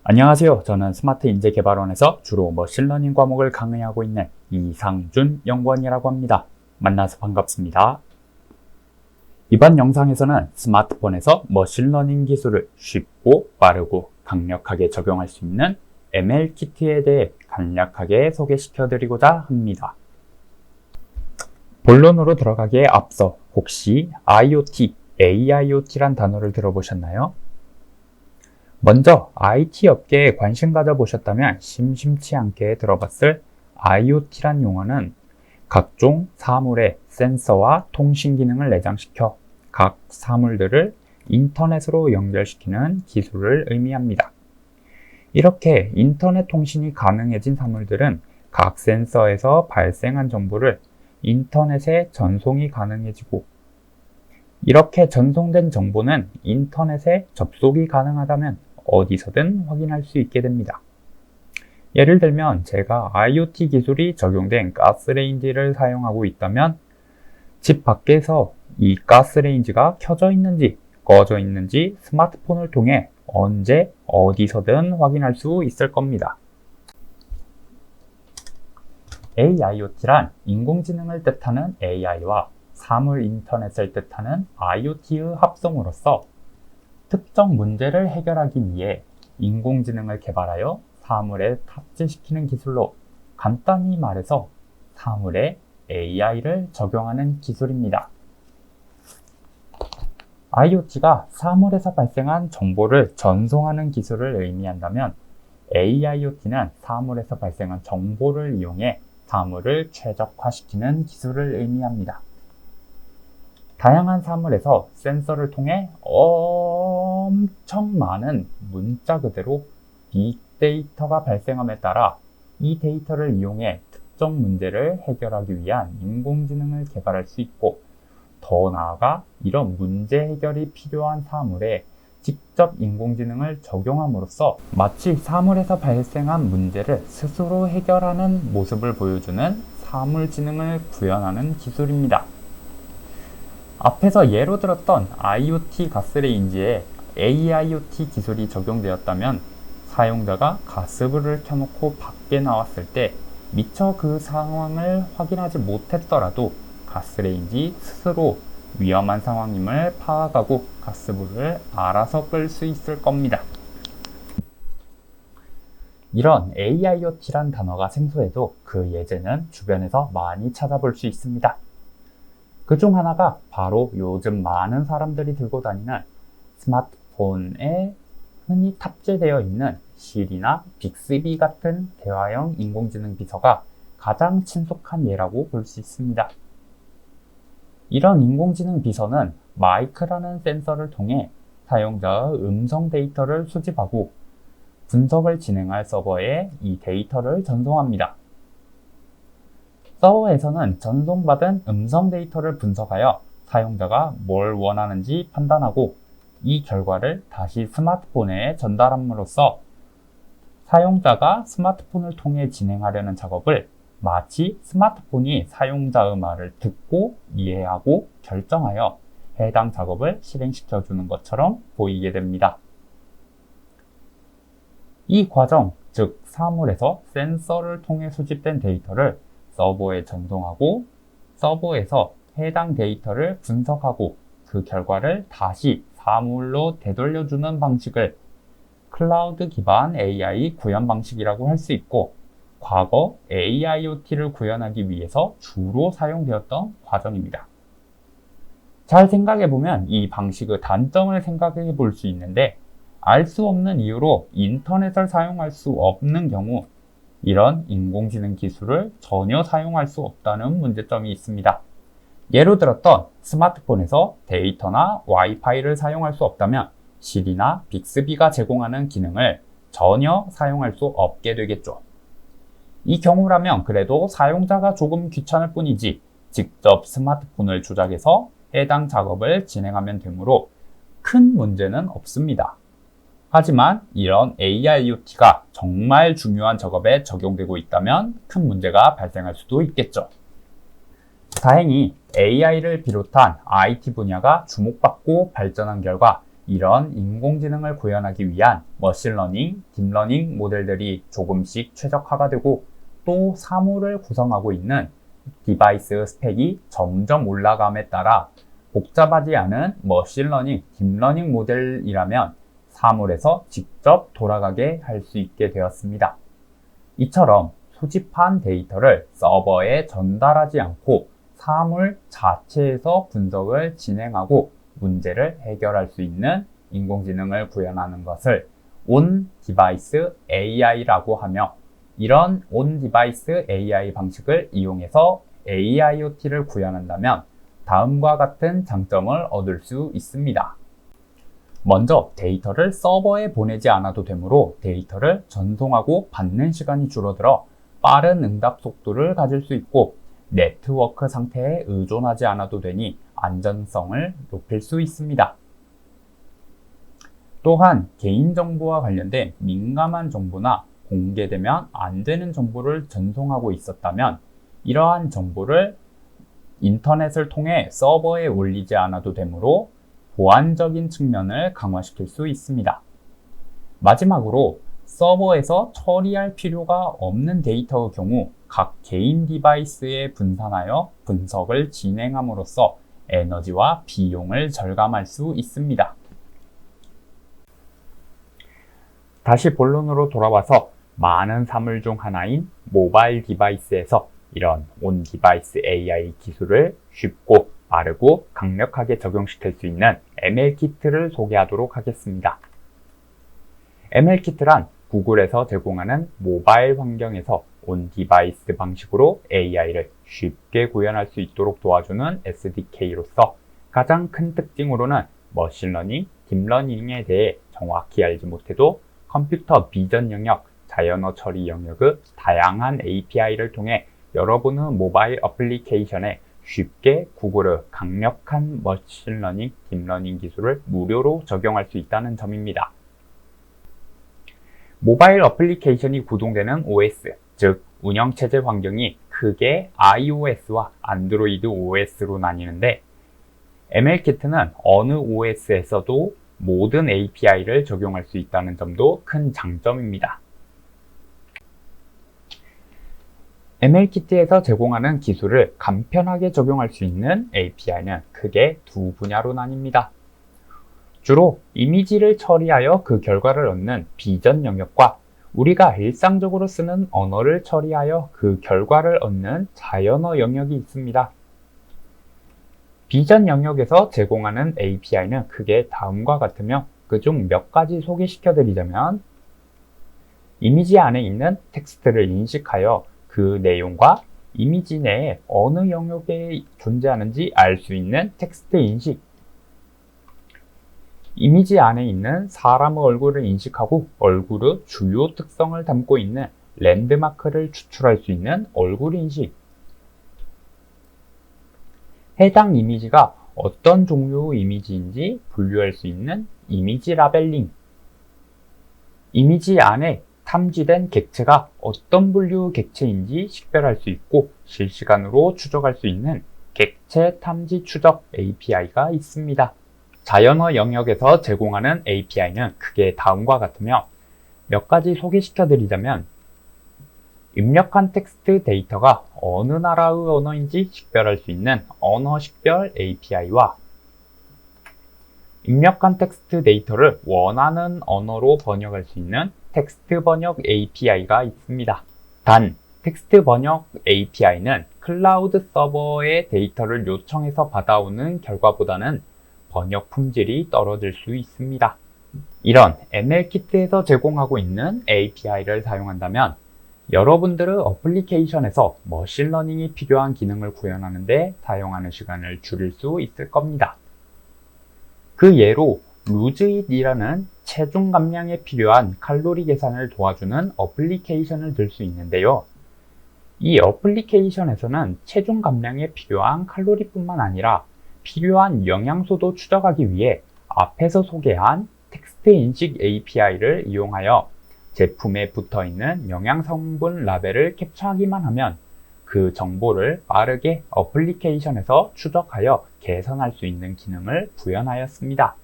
안녕하세요. 저는 스마트 인재 개발원에서 주로 머신러닝 과목을 강의하고 있는 이상준 연구원이라고 합니다. 만나서 반갑습니다. 이번 영상에서는 스마트폰에서 머신러닝 기술을 쉽고 빠르고 강력하게 적용할 수 있는 ML키트에 대해 간략하게 소개시켜 드리고자 합니다. 본론으로 들어가기에 앞서 혹시 IoT, AIoT란 단어를 들어보셨나요? 먼저 IT 업계에 관심 가져보셨다면 심심치 않게 들어봤을 IoT란 용어는 각종 사물에 센서와 통신 기능을 내장시켜 각 사물들을 인터넷으로 연결시키는 기술을 의미합니다. 이렇게 인터넷 통신이 가능해진 사물들은 각 센서에서 발생한 정보를 인터넷에 전송이 가능해지고, 이렇게 전송된 정보는 인터넷에 접속이 가능하다면 어디서든 확인할 수 있게 됩니다. 예를 들면 제가 IoT 기술이 적용된 가스레인지를 사용하고 있다면 집 밖에서 이 가스레인지가 켜져 있는지 꺼져 있는지 스마트폰을 통해 언제 어디서든 확인할 수 있을 겁니다. AIoT란 인공지능을 뜻하는 AI와 사물 인터넷을 뜻하는 IoT의 합성으로서 특정 문제를 해결하기 위해 인공지능을 개발하여 사물에 탑재시키는 기술로, 간단히 말해서 사물에 AI를 적용하는 기술입니다. IoT가 사물에서 발생한 정보를 전송하는 기술을 의미한다면 AIoT는 사물에서 발생한 정보를 이용해 사물을 최적화시키는 기술을 의미합니다. 다양한 사물에서 센서를 통해 엄청 많은 문자 그대로 빅데이터가 발생함에 따라 이 데이터를 이용해 특정 문제를 해결하기 위한 인공지능을 개발할 수 있고, 더 나아가 이런 문제 해결이 필요한 사물에 직접 인공지능을 적용함으로써 마치 사물에서 발생한 문제를 스스로 해결하는 모습을 보여주는 사물지능을 구현하는 기술입니다. 앞에서 예로 들었던 IoT 가스레인지에 AIoT 기술이 적용되었다면 사용자가 가스불을 켜놓고 밖에 나왔을 때 미처 그 상황을 확인하지 못했더라도 가스레인지 스스로 위험한 상황임을 파악하고 가스불을 알아서 끌 수 있을 겁니다. 이런 AIoT란 단어가 생소해도 그 예제는 주변에서 많이 찾아볼 수 있습니다. 그중 하나가 바로 요즘 많은 사람들이 들고 다니는 스마트폰에 흔히 탑재되어 있는 시리나 빅스비 같은 대화형 인공지능 비서가 가장 친숙한 예라고 볼 수 있습니다. 이런 인공지능 비서는 마이크라는 센서를 통해 사용자의 음성 데이터를 수집하고 분석을 진행할 서버에 이 데이터를 전송합니다. 서버에서는 전송받은 음성 데이터를 분석하여 사용자가 뭘 원하는지 판단하고 이 결과를 다시 스마트폰에 전달함으로써 사용자가 스마트폰을 통해 진행하려는 작업을 마치 스마트폰이 사용자의 말을 듣고 이해하고 결정하여 해당 작업을 실행시켜 주는 것처럼 보이게 됩니다. 이 과정, 즉 사물에서 센서를 통해 수집된 데이터를 서버에 전송하고 서버에서 해당 데이터를 분석하고 그 결과를 다시 사물로 되돌려주는 방식을 클라우드 기반 AI 구현 방식이라고 할 수 있고, 과거 AIoT를 구현하기 위해서 주로 사용되었던 과정입니다. 잘 생각해보면 이 방식의 단점을 생각해 볼 수 있는데, 알 수 없는 이유로 인터넷을 사용할 수 없는 경우 이런 인공지능 기술을 전혀 사용할 수 없다는 문제점이 있습니다. 예로 들었던 스마트폰에서 데이터나 와이파이를 사용할 수 없다면 시리나 빅스비가 제공하는 기능을 전혀 사용할 수 없게 되겠죠. 이 경우라면 그래도 사용자가 조금 귀찮을 뿐이지 직접 스마트폰을 조작해서 해당 작업을 진행하면 되므로 큰 문제는 없습니다. 하지만 이런 AIoT가 정말 중요한 작업에 적용되고 있다면 큰 문제가 발생할 수도 있겠죠. 다행히 AI를 비롯한 IT 분야가 주목받고 발전한 결과 이런 인공지능을 구현하기 위한 머신러닝, 딥러닝 모델들이 조금씩 최적화가 되고 또 사물을 구성하고 있는 디바이스 스펙이 점점 올라감에 따라 복잡하지 않은 머신러닝, 딥러닝 모델이라면 사물에서 직접 돌아가게 할 수 있게 되었습니다. 이처럼 수집한 데이터를 서버에 전달하지 않고 사물 자체에서 분석을 진행하고 문제를 해결할 수 있는 인공지능을 구현하는 것을 온 디바이스 AI라고 하며, 이런 온 디바이스 AI 방식을 이용해서 AIoT를 구현한다면 다음과 같은 장점을 얻을 수 있습니다. 먼저 데이터를 서버에 보내지 않아도 되므로 데이터를 전송하고 받는 시간이 줄어들어 빠른 응답 속도를 가질 수 있고, 네트워크 상태에 의존하지 않아도 되니 안전성을 높일 수 있습니다. 또한 개인정보와 관련된 민감한 정보나 공개되면 안 되는 정보를 전송하고 있었다면 이러한 정보를 인터넷을 통해 서버에 올리지 않아도 되므로 보안적인 측면을 강화시킬 수 있습니다. 마지막으로 서버에서 처리할 필요가 없는 데이터의 경우 각 개인 디바이스에 분산하여 분석을 진행함으로써 에너지와 비용을 절감할 수 있습니다. 다시 본론으로 돌아와서 많은 사물 중 하나인 모바일 디바이스에서 이런 온 디바이스 AI 기술을 쉽고 빠르고 강력하게 적용시킬 수 있는 ML키트를 소개하도록 하겠습니다. ML키트란 구글에서 제공하는 모바일 환경에서 온 디바이스 방식으로 AI를 쉽게 구현할 수 있도록 도와주는 SDK로서 가장 큰 특징으로는 머신러닝, 딥러닝에 대해 정확히 알지 못해도 컴퓨터 비전 영역, 자연어 처리 영역의 다양한 API를 통해 여러분의 모바일 어플리케이션에 쉽게 구글의 강력한 머신러닝, 딥러닝 기술을 무료로 적용할 수 있다는 점입니다. 모바일 어플리케이션이 구동되는 OS, 즉 운영체제 환경이 크게 iOS와 안드로이드 OS로 나뉘는데, ML키트는 어느 OS에서도 모든 API를 적용할 수 있다는 점도 큰 장점입니다. ML키트에서 제공하는 기술을 간편하게 적용할 수 있는 API는 크게 두 분야로 나뉩니다. 주로 이미지를 처리하여 그 결과를 얻는 비전 영역과 우리가 일상적으로 쓰는 언어를 처리하여 그 결과를 얻는 자연어 영역이 있습니다. 비전 영역에서 제공하는 API는 크게 다음과 같으며 그중 몇 가지 소개시켜 드리자면, 이미지 안에 있는 텍스트를 인식하여 그 내용과 이미지 내에 어느 영역에 존재하는지 알 수 있는 텍스트 인식, 이미지 안에 있는 사람의 얼굴을 인식하고 얼굴의 주요 특성을 담고 있는 랜드마크를 추출할 수 있는 얼굴 인식, 해당 이미지가 어떤 종류의 이미지인지 분류할 수 있는 이미지 라벨링, 이미지 안에 탐지된 객체가 어떤 분류의 객체인지 식별할 수 있고 실시간으로 추적할 수 있는 객체 탐지 추적 API가 있습니다. 자연어 영역에서 제공하는 API는 크게 다음과 같으며, 몇 가지 소개시켜 드리자면, 입력한 텍스트 데이터가 어느 나라의 언어인지 식별할 수 있는 언어 식별 API와 입력한 텍스트 데이터를 원하는 언어로 번역할 수 있는 텍스트 번역 API가 있습니다. 단, 텍스트 번역 API는 클라우드 서버에 데이터를 요청해서 받아오는 결과보다는 번역 품질이 떨어질 수 있습니다. 이런 ML키트에서 제공하고 있는 API를 사용한다면 여러분들의 어플리케이션에서 머신러닝이 필요한 기능을 구현하는 데 사용하는 시간을 줄일 수 있을 겁니다. 그 예로 루즈잇이라는 체중 감량에 필요한 칼로리 계산을 도와주는 어플리케이션을 들 수 있는데요. 이 어플리케이션에서는 체중 감량에 필요한 칼로리뿐만 아니라 필요한 영양소도 추적하기 위해 앞에서 소개한 텍스트 인식 API를 이용하여 제품에 붙어있는 영양성분 라벨을 캡처하기만 하면 그 정보를 빠르게 어플리케이션에서 추적하여 개선할 수 있는 기능을 구현하였습니다.